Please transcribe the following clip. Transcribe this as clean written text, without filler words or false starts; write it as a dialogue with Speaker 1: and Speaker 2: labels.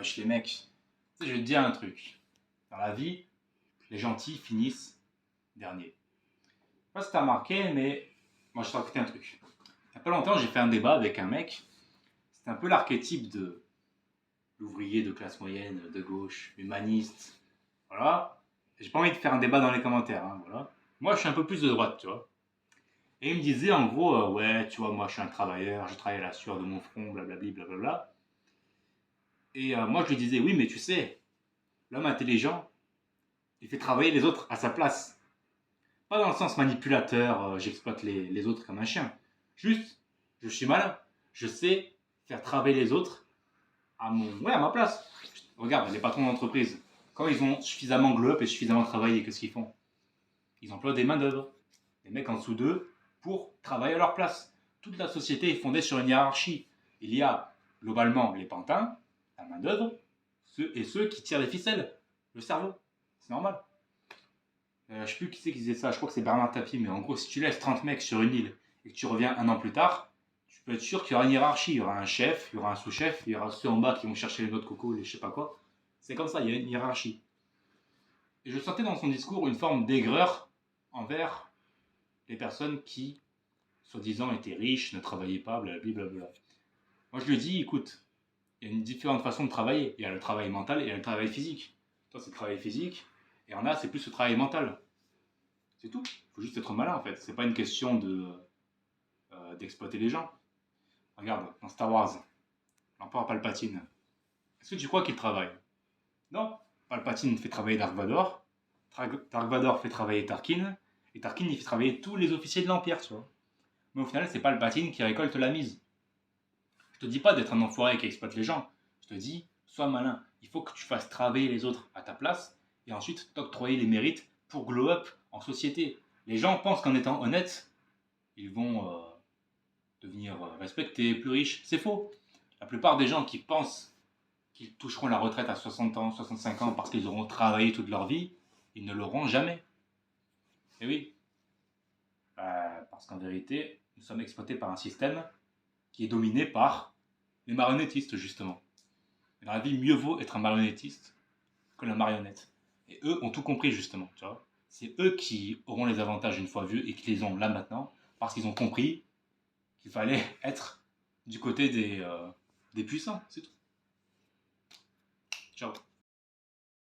Speaker 1: Wesh les mecs, tu sais, je vais te dire un truc. Dans la vie, les gentils finissent dernier. Je sais pas si t'as remarqué, mais moi je t'ai raconté un truc. Il y a pas longtemps, j'ai fait un débat avec un mec. C'était un peu l'archétype de l'ouvrier de classe moyenne, de gauche, humaniste. Voilà. J'ai pas envie de faire un débat dans les commentaires, hein, voilà. Moi, je suis un peu plus de droite, tu vois. Et il me disait en gros, ouais, tu vois, moi je suis un travailleur, je travaille à la sueur de mon front, blablabli, blablabla. Et moi je lui disais, oui, mais tu sais, l'homme intelligent, il fait travailler les autres à sa place. Pas dans le sens manipulateur, j'exploite les autres comme un chien. Juste, je suis malin. Je sais faire travailler les autres ouais, à ma place. Regarde, les patrons d'entreprise, quand ils ont suffisamment glow up et suffisamment travaillé, qu'est-ce qu'ils font? Ils emploient des main-d'œuvre, des mecs en dessous d'eux, pour travailler à leur place. Toute la société est fondée sur une hiérarchie. Il y a globalement les pantins, la main-d'œuvre, ceux qui tirent les ficelles, le cerveau. C'est normal. Je sais plus qui c'est qui disait ça, je crois que c'est Bernard Tapie, mais en gros, si tu laisses 30 mecs sur une île et que tu reviens un an plus tard, tu peux être sûr qu'il y aura une hiérarchie. Il y aura un chef, il y aura un sous-chef, il y aura ceux en bas qui vont chercher les noix de coco, les je sais pas quoi. C'est comme ça, il y a une hiérarchie. Et je sentais dans son discours une forme d'aigreur envers les personnes qui, soi-disant, étaient riches, ne travaillaient pas, blablabla. Moi, je lui ai dit, écoute, il y a une différente façon de travailler. Il y a le travail mental et il y a le travail physique. Toi, c'est le travail physique, et en a, c'est plus le travail mental. C'est tout. Il faut juste être malin en fait. C'est pas une question d'exploiter les gens. Regarde, dans Star Wars, l'empereur Palpatine. Est-ce que tu crois qu'il travaille? Non. Palpatine fait travailler Dark Vador. Dark Vador fait travailler Tarkin. Et Tarkin, il fait travailler tous les officiers de l'Empire, tu vois. Mais au final, c'est Palpatine qui récolte la mise. Je te dis pas d'être un enfoiré qui exploite les gens. Je te dis, sois malin. Il faut que tu fasses travailler les autres à ta place et ensuite t'octroyer les mérites pour glow up en société. Les gens pensent qu'en étant honnêtes, ils vont devenir respectés, plus riches. C'est faux. La plupart des gens qui pensent qu'ils toucheront la retraite à 60 ans, 65 ans parce qu'ils auront travaillé toute leur vie, ils ne l'auront jamais. Et oui, parce qu'en vérité, nous sommes exploités par un système qui est dominé par les marionnettistes, justement. Et dans la vie, mieux vaut être un marionnettiste que la marionnette. Et eux ont tout compris, justement. Tu vois, c'est eux qui auront les avantages une fois vus et qui les ont là maintenant, parce qu'ils ont compris qu'il fallait être du côté des puissants, c'est tout. Ciao.